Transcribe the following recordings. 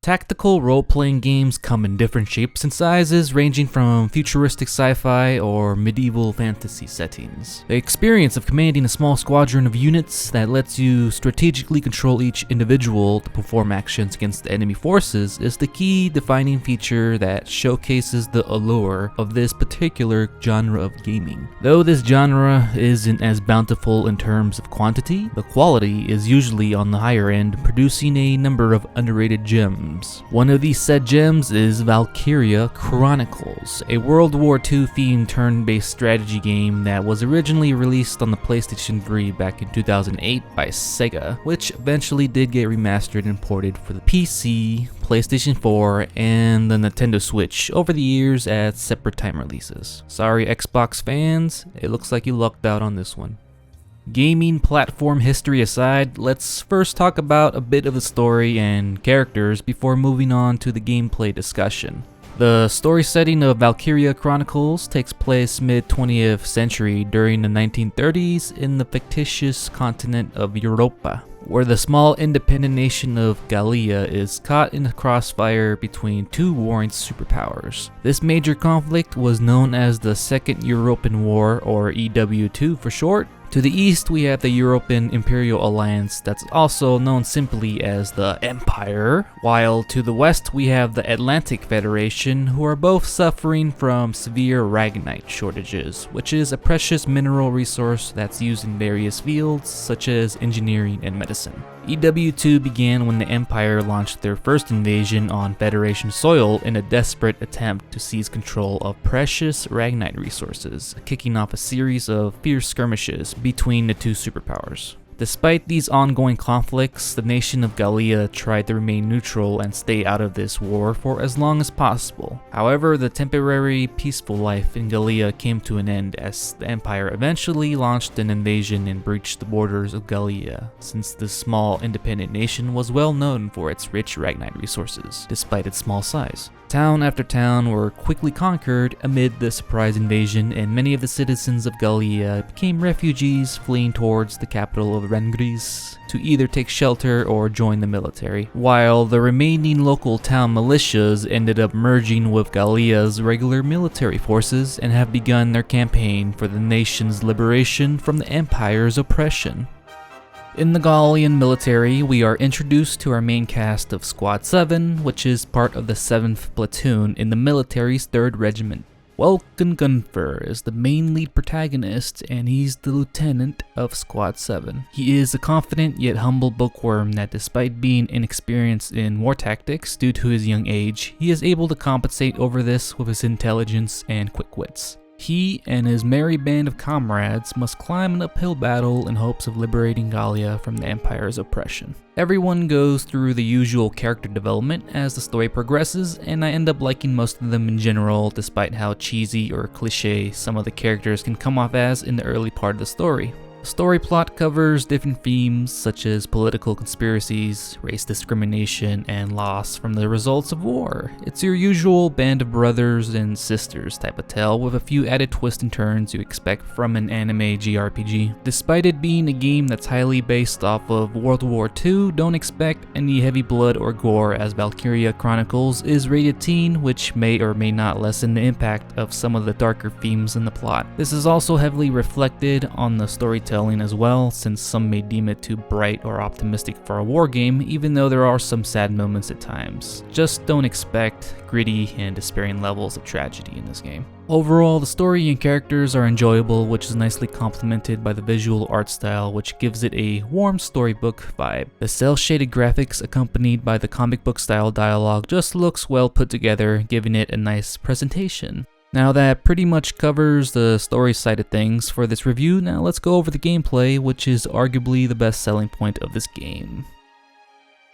Tactical role-playing games come in different shapes and sizes, ranging from futuristic sci-fi or medieval fantasy settings. The experience of commanding a small squadron of units that lets you strategically control each individual to perform actions against enemy forces is the key defining feature that showcases the allure of this particular genre of gaming. Though this genre isn't as bountiful in terms of quantity, the quality is usually on the higher end, producing a number of underrated gems. One of these said gems is Valkyria Chronicles, a World War II themed turn-based strategy game that was originally released on the PlayStation 3 back in 2008 by Sega, which eventually did get remastered and ported for the PC, PlayStation 4, and the Nintendo Switch over the years as separate time releases. Sorry Xbox fans, it looks like you lucked out on this one. Gaming platform history aside, let's first talk about a bit of the story and characters before moving on to the gameplay discussion. The story setting of Valkyria Chronicles takes place mid-20th century during the 1930s in the fictitious continent of Europa, where the small independent nation of Gallia is caught in a crossfire between two warring superpowers. This major conflict was known as the Second European War, or EW2 for short. To the east, we have the European Imperial Alliance, that's also known simply as the Empire, while to the west we have the Atlantic Federation, who are both suffering from severe ragnite shortages, which is a precious mineral resource that's used in various fields such as engineering and medicine. EW2 began when the Empire launched their first invasion on Federation soil in a desperate attempt to seize control of precious ragnite resources, kicking off a series of fierce skirmishes between the two superpowers. Despite these ongoing conflicts, the nation of Gallia tried to remain neutral and stay out of this war for as long as possible. However, the temporary peaceful life in Gallia came to an end as the Empire eventually launched an invasion and breached the borders of Gallia, since this small independent nation was well known for its rich ragnite resources, despite its small size. Town after town were quickly conquered amid the surprise invasion, and many of the citizens of Gallia became refugees fleeing towards the capital of Rengris to either take shelter or join the military, while the remaining local town militias ended up merging with Gallia's regular military forces and have begun their campaign for the nation's liberation from the Empire's oppression. In the Gallian military, we are introduced to our main cast of Squad 7, which is part of the 7th Platoon in the military's 3rd Regiment. Welkin Gunfer is the main lead protagonist, and he's the lieutenant of Squad 7. He is a confident yet humble bookworm that, despite being inexperienced in war tactics due to his young age, he is able to compensate over this with his intelligence and quick wits. He and his merry band of comrades must climb an uphill battle in hopes of liberating Gallia from the Empire's oppression. Everyone goes through the usual character development as the story progresses, and I end up liking most of them in general, despite how cheesy or cliche some of the characters can come off as in the early part of the story. The story plot covers different themes such as political conspiracies, race discrimination, and loss from the results of war. It's your usual band of brothers and sisters type of tale with a few added twists and turns you expect from an anime JRPG. Despite it being a game that's highly based off of World War II, don't expect any heavy blood or gore, as Valkyria Chronicles is rated teen, which may or may not lessen the impact of some of the darker themes in the plot. This is also heavily reflected on the storytelling as well, since some may deem it too bright or optimistic for a war game, even though there are some sad moments at times. Just don't expect gritty and despairing levels of tragedy in this game. Overall, the story and characters are enjoyable, which is nicely complemented by the visual art style, which gives it a warm storybook vibe. The cel-shaded graphics accompanied by the comic book style dialogue just looks well put together, giving it a nice presentation. Now that pretty much covers the story side of things for this review. Now let's go over the gameplay, which is arguably the best selling point of this game.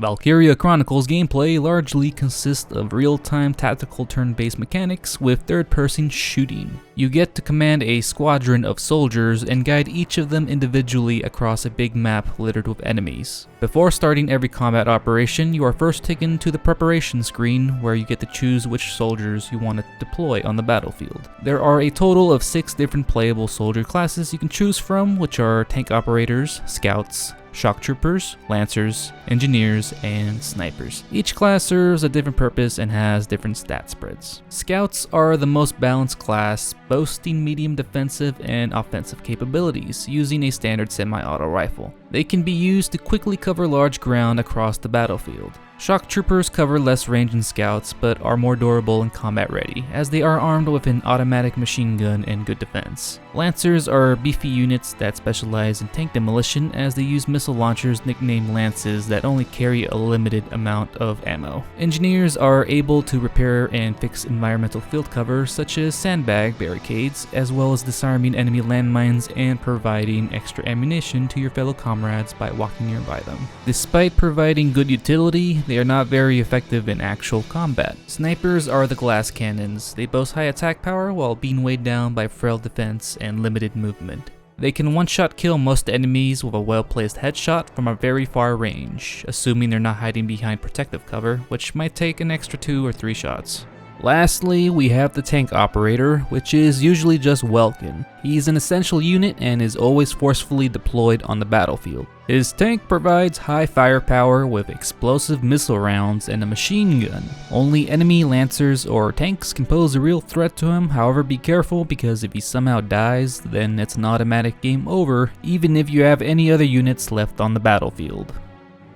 Valkyria Chronicles gameplay largely consists of real-time tactical turn-based mechanics with third-person shooting. You get to command a squadron of soldiers and guide each of them individually across a big map littered with enemies. Before starting every combat operation, you are first taken to the preparation screen where you get to choose which soldiers you want to deploy on the battlefield. There are a total of 6 different playable soldier classes you can choose from, which are tank operators, scouts, shock troopers, lancers, engineers, and snipers. Each class serves a different purpose and has different stat spreads. Scouts are the most balanced class, boasting medium defensive and offensive capabilities, using a standard semi-auto rifle. They can be used to quickly cover large ground across the battlefield. Shock troopers cover less range than scouts, but are more durable and combat ready, as they are armed with an automatic machine gun and good defense. Lancers are beefy units that specialize in tank demolition, as they use missile launchers nicknamed lances that only carry a limited amount of ammo. Engineers are able to repair and fix environmental field cover such as sandbag barricades, as well as disarming enemy landmines and providing extra ammunition to your fellow comrades by walking nearby them. Despite providing good utility, they are not very effective in actual combat. Snipers are the glass cannons. They boast high attack power while being weighed down by frail defense and limited movement. They can one-shot kill most enemies with a well-placed headshot from a very far range, assuming they're not hiding behind protective cover, which might take an extra 2 or 3 shots. Lastly, we have the tank operator, which is usually just Welkin. He's an essential unit and is always forcefully deployed on the battlefield. His tank provides high firepower with explosive missile rounds and a machine gun. Only enemy lancers or tanks can pose a real threat to him, however be careful because if he somehow dies, then it's an automatic game over, even if you have any other units left on the battlefield.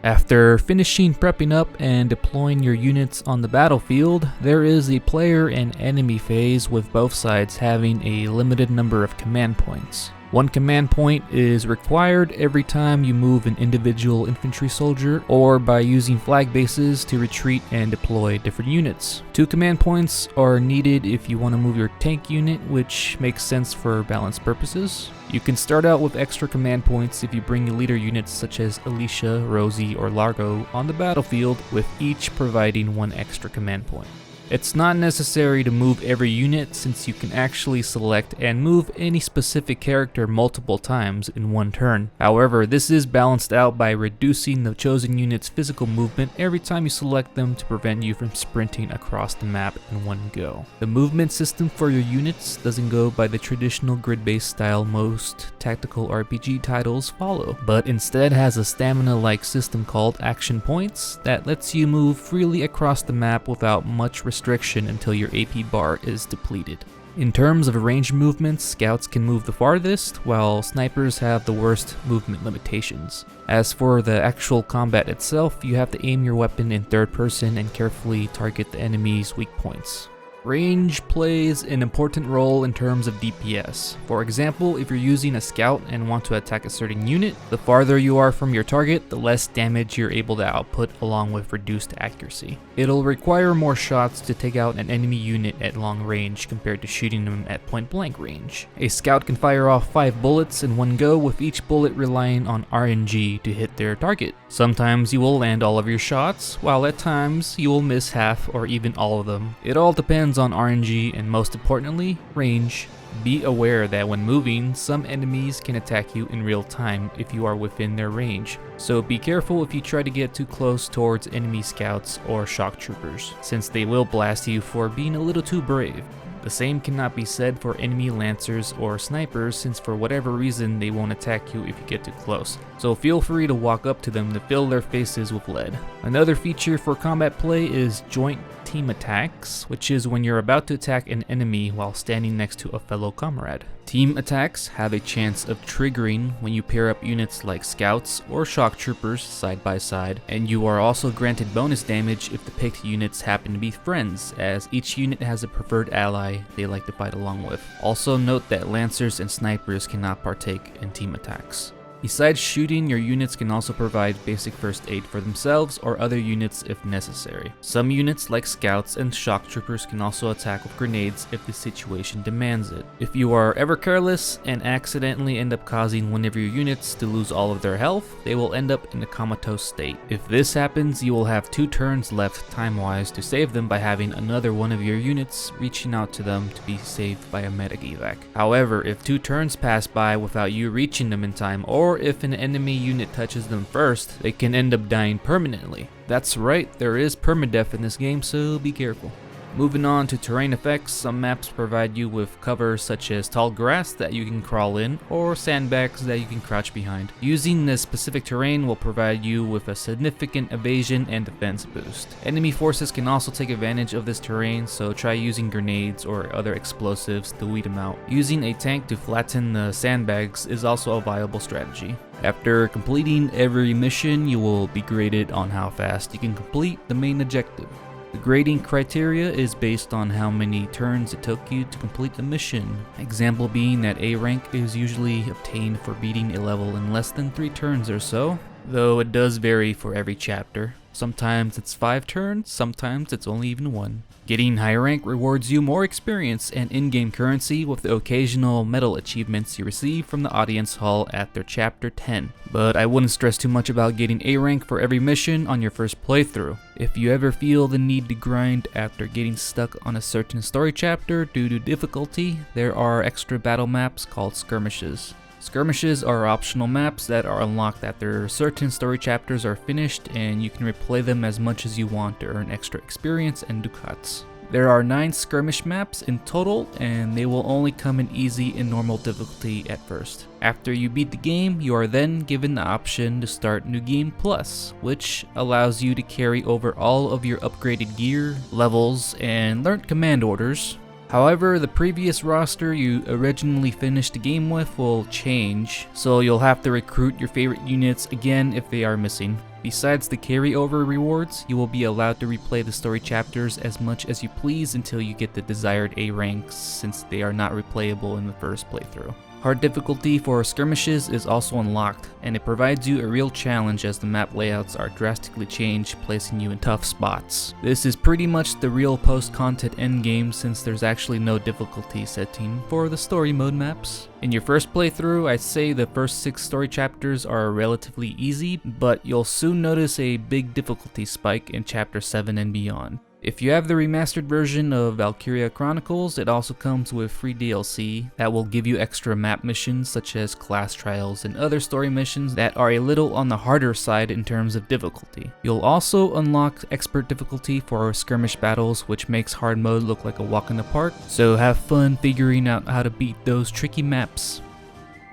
After finishing prepping up and deploying your units on the battlefield, there is a player and enemy phase with both sides having a limited number of command points. One command point is required every time you move an individual infantry soldier or by using flag bases to retreat and deploy different units. 2 command points are needed if you want to move your tank unit, which makes sense for balance purposes. You can start out with extra command points if you bring your leader units such as Alicia, Rosie, or Largo on the battlefield, with each providing 1 extra command point. It's not necessary to move every unit since you can actually select and move any specific character multiple times in one turn. However, this is balanced out by reducing the chosen unit's physical movement every time you select them to prevent you from sprinting across the map in one go. The movement system for your units doesn't go by the traditional grid-based style most tactical RPG titles follow, but instead has a stamina-like system called action points that lets you move freely across the map without much restriction until your AP bar is depleted. In terms of range movements, scouts can move the farthest, while snipers have the worst movement limitations. As for the actual combat itself, you have to aim your weapon in third person and carefully target the enemy's weak points. Range plays an important role in terms of DPS. For example, if you're using a scout and want to attack a certain unit, the farther you are from your target, the less damage you're able to output along with reduced accuracy. It'll require more shots to take out an enemy unit at long range compared to shooting them at point blank range. A scout can fire off 5 bullets in one go, with each bullet relying on RNG to hit their target. Sometimes you will land all of your shots, while at times you will miss half or even all of them. It all depends on RNG and, most importantly, range. Be aware that when moving, some enemies can attack you in real time if you are within their range, so be careful if you try to get too close towards enemy scouts or shock troopers, since they will blast you for being a little too brave. The same cannot be said for enemy lancers or snipers, since for whatever reason they won't attack you if you get too close, so feel free to walk up to them to fill their faces with lead. Another feature for combat play is joint team attacks, which is when you're about to attack an enemy while standing next to a fellow comrade. Team attacks have a chance of triggering when you pair up units like scouts or shock troopers side by side, and you are also granted bonus damage if the picked units happen to be friends, as each unit has a preferred ally they like to fight along with. Also note that lancers and snipers cannot partake in team attacks. Besides shooting, your units can also provide basic first aid for themselves or other units if necessary. Some units like scouts and shock troopers can also attack with grenades if the situation demands it. If you are ever careless and accidentally end up causing one of your units to lose all of their health, they will end up in a comatose state. If this happens, you will have 2 turns left time-wise to save them by having another one of your units reaching out to them to be saved by a medic evac. However, if 2 turns pass by without you reaching them in time, or if an enemy unit touches them first, they can end up dying permanently. That's right, there is permadeath in this game, so be careful. Moving on to terrain effects, some maps provide you with cover such as tall grass that you can crawl in, or sandbags that you can crouch behind. Using this specific terrain will provide you with a significant evasion and defense boost. Enemy forces can also take advantage of this terrain, so try using grenades or other explosives to weed them out. Using a tank to flatten the sandbags is also a viable strategy. After completing every mission, you will be graded on how fast you can complete the main objective. The grading criteria is based on how many turns it took you to complete the mission. Example being that A rank is usually obtained for beating a level in less than 3 turns or so, though it does vary for every chapter. Sometimes it's 5 turns, sometimes it's only even 1. Getting high rank rewards you more experience and in-game currency with the occasional medal achievements you receive from the audience hall after chapter 10. But I wouldn't stress too much about getting A rank for every mission on your first playthrough. If you ever feel the need to grind after getting stuck on a certain story chapter due to difficulty, there are extra battle maps called Skirmishes. Skirmishes are optional maps that are unlocked after certain story chapters are finished, and you can replay them as much as you want to earn extra experience and ducats. There are 9 skirmish maps in total, and they will only come in easy and normal difficulty at first. After you beat the game, you are then given the option to start New Game Plus, which allows you to carry over all of your upgraded gear, levels, and learned command orders. However, the previous roster you originally finished the game with will change, so you'll have to recruit your favorite units again if they are missing. Besides the carryover rewards, you will be allowed to replay the story chapters as much as you please until you get the desired A ranks, since they are not replayable in the first playthrough. Hard difficulty for Skirmishes is also unlocked, and it provides you a real challenge as the map layouts are drastically changed, placing you in tough spots. This is pretty much the real post-content endgame, since there's actually no difficulty setting for the story mode maps. In your first playthrough, I'd say the first 6 story chapters are relatively easy, but you'll soon notice a big difficulty spike in chapter 7 and beyond. If you have the remastered version of Valkyria Chronicles, it also comes with free DLC that will give you extra map missions such as class trials and other story missions that are a little on the harder side in terms of difficulty. You'll also unlock expert difficulty for skirmish battles, which makes hard mode look like a walk in the park, so have fun figuring out how to beat those tricky maps.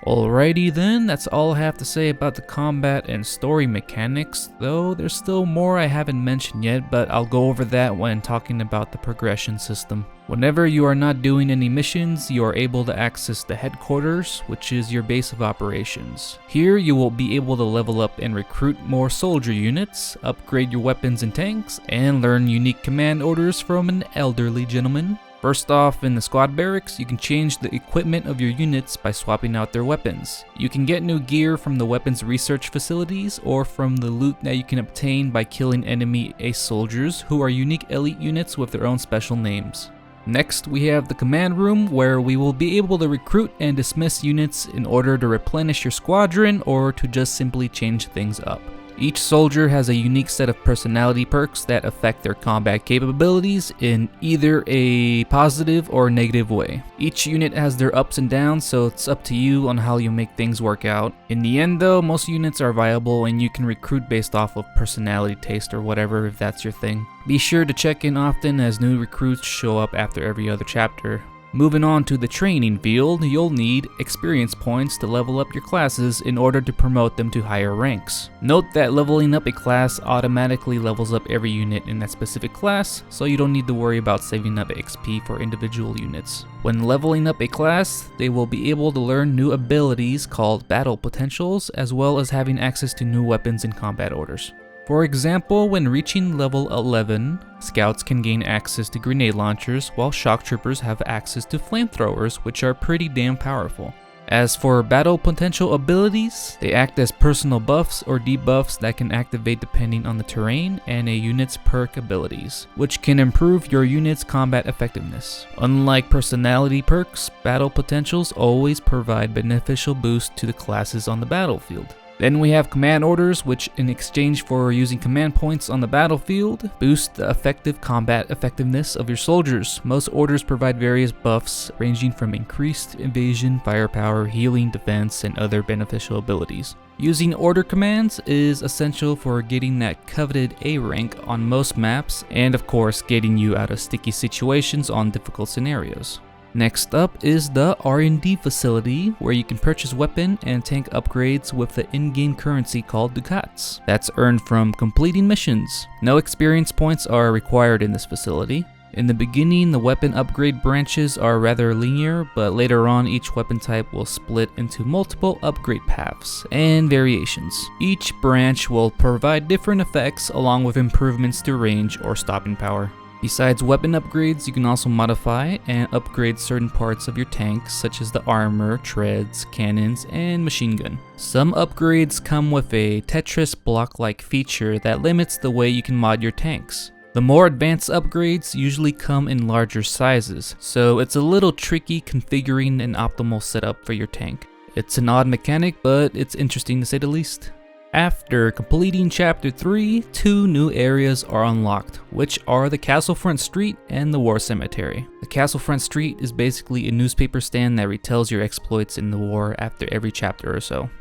Alrighty then, that's all I have to say about the combat and story mechanics, though there's still more I haven't mentioned yet, but I'll go over that when talking about the progression system. Whenever you are not doing any missions, you are able to access the headquarters, which is your base of operations. Here you will be able to level up and recruit more soldier units, upgrade your weapons and tanks, and learn unique command orders from an elderly gentleman. First off, in the squad barracks, you can change the equipment of your units by swapping out their weapons. You can get new gear from the weapons research facilities or from the loot that you can obtain by killing enemy ace soldiers, who are unique elite units with their own special names. Next, we have the command room, where we will be able to recruit and dismiss units in order to replenish your squadron or to just simply change things up. Each soldier has a unique set of personality perks that affect their combat capabilities in either a positive or negative way. Each unit has their ups and downs, so it's up to you on how you make things work out. In the end though, most units are viable and you can recruit based off of personality taste or whatever if that's your thing. Be sure to check in often as new recruits show up after every other chapter. Moving on to the training field, you'll need experience points to level up your classes in order to promote them to higher ranks. Note that leveling up a class automatically levels up every unit in that specific class, so you don't need to worry about saving up XP for individual units. When leveling up a class, they will be able to learn new abilities called battle potentials, as well as having access to new weapons and combat orders. For example, when reaching level 11, scouts can gain access to grenade launchers, while shock troopers have access to flamethrowers, which are pretty damn powerful. As for battle potential abilities, they act as personal buffs or debuffs that can activate depending on the terrain and a unit's perk abilities, which can improve your unit's combat effectiveness. Unlike personality perks, battle potentials always provide beneficial boosts to the classes on the battlefield. Then we have command orders, which in exchange for using command points on the battlefield, boost the effective combat effectiveness of your soldiers. Most orders provide various buffs ranging from increased evasion, firepower, healing, defense, and other beneficial abilities. Using order commands is essential for getting that coveted A rank on most maps, and of course getting you out of sticky situations on difficult scenarios. Next up is the R&D facility, where you can purchase weapon and tank upgrades with the in-game currency called ducats. That's earned from completing missions. No experience points are required in this facility. In the beginning, the weapon upgrade branches are rather linear, but later on each weapon type will split into multiple upgrade paths and variations. Each branch will provide different effects along with improvements to range or stopping power. Besides weapon upgrades, you can also modify and upgrade certain parts of your tank, such as the armor, treads, cannons, and machine gun. Some upgrades come with a Tetris block-like feature that limits the way you can mod your tanks. The more advanced upgrades usually come in larger sizes, so it's a little tricky configuring an optimal setup for your tank. It's an odd mechanic, but it's interesting to say the least. After completing Chapter 3, 2 new areas are unlocked, which are the Castlefront Street and the War Cemetery. The Castlefront Street is basically a newspaper stand that retells your exploits in the war after every chapter or so.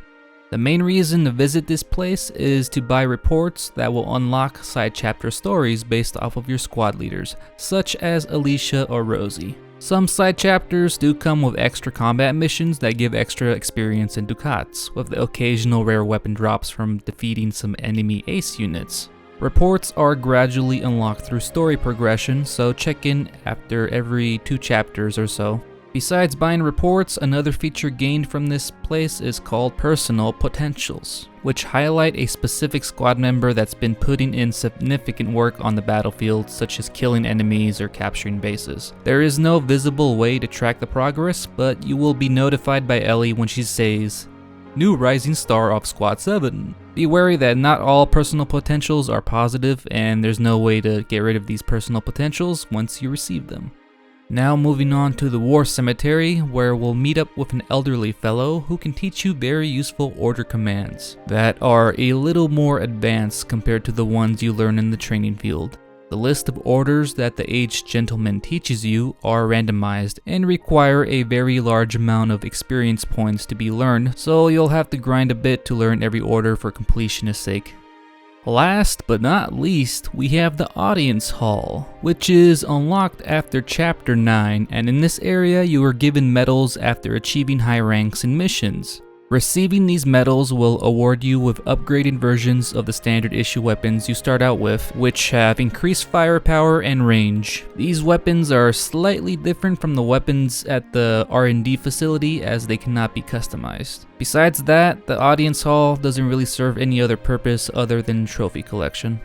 The main reason to visit this place is to buy reports that will unlock side chapter stories based off of your squad leaders, such as Alicia or Rosie. Some side chapters do come with extra combat missions that give extra experience and ducats, with the occasional rare weapon drops from defeating some enemy ace units. Reports are gradually unlocked through story progression, so check in after every 2 chapters or so. Besides buying reports, another feature gained from this place is called personal potentials, which highlight a specific squad member that's been putting in significant work on the battlefield, such as killing enemies or capturing bases. There is no visible way to track the progress, but you will be notified by Ellie when she says, "New rising star of Squad 7. Be wary that not all personal potentials are positive, and there's no way to get rid of these personal potentials once you receive them. Now moving on to the War Cemetery, where we'll meet up with an elderly fellow who can teach you very useful order commands that are a little more advanced compared to the ones you learn in the training field. The list of orders that the aged gentleman teaches you are randomized and require a very large amount of experience points to be learned, so you'll have to grind a bit to learn every order for completion's sake. Last but not least, we have the Audience Hall, which is unlocked after Chapter 9, and in this area you are given medals after achieving high ranks in missions. Receiving these medals will award you with upgraded versions of the standard issue weapons you start out with, which have increased firepower and range. These weapons are slightly different from the weapons at the R&D facility, as they cannot be customized. Besides that, the Audience Hall doesn't really serve any other purpose other than trophy collection.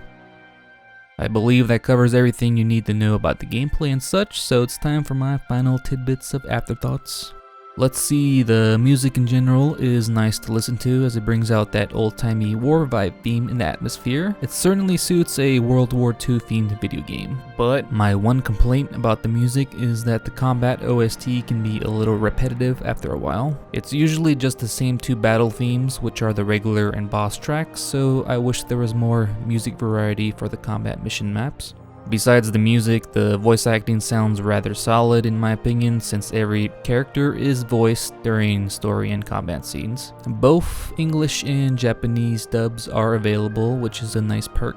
I believe that covers everything you need to know about the gameplay and such, so it's time for my final tidbits of afterthoughts. Let's see, the music in general is nice to listen to as it brings out that old-timey war vibe theme in the atmosphere. It certainly suits a World War II themed video game. But my one complaint about the music is that the combat OST can be a little repetitive after a while. It's usually just the same 2 battle themes, which are the regular and boss tracks, so I wish there was more music variety for the combat mission maps. Besides the music, the voice acting sounds rather solid in my opinion, since every character is voiced during story and combat scenes. Both English and Japanese dubs are available, which is a nice perk.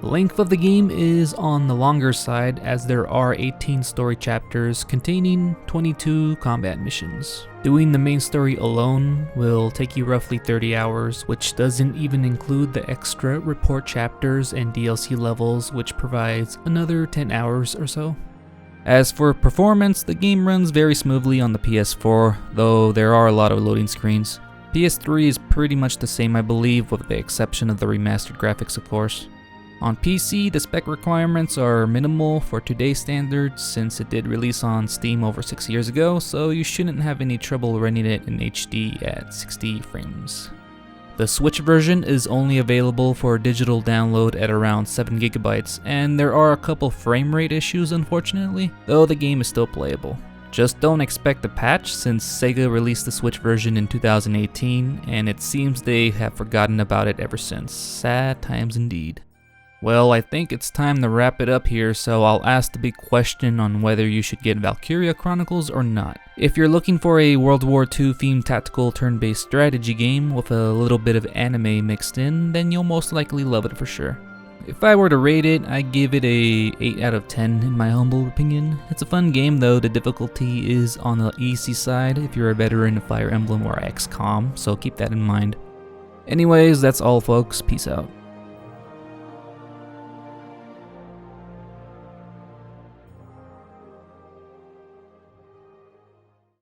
The length of the game is on the longer side, as there are 18 story chapters containing 22 combat missions. Doing the main story alone will take you roughly 30 hours, which doesn't even include the extra report chapters and DLC levels, which provides another 10 hours or so. As for performance, the game runs very smoothly on the PS4, though there are a lot of loading screens. PS3 is pretty much the same, I believe, with the exception of the remastered graphics, of course. On PC, the spec requirements are minimal for today's standards, since it did release on Steam over 6 years ago, so you shouldn't have any trouble running it in HD at 60 frames. The Switch version is only available for digital download at around 7 GB, and there are a couple frame rate issues unfortunately, though the game is still playable. Just don't expect a patch, since Sega released the Switch version in 2018, and it seems they have forgotten about it ever since. Sad times indeed. Well, I think it's time to wrap it up here, so I'll ask the big question on whether you should get Valkyria Chronicles or not. If you're looking for a World War II themed tactical turn-based strategy game with a little bit of anime mixed in, then you'll most likely love it for sure. If I were to rate it, I'd give it a 8 out of 10 in my humble opinion. It's a fun game though, the difficulty is on the easy side if you're a veteran of Fire Emblem or XCOM, so keep that in mind. Anyways, that's all folks, peace out.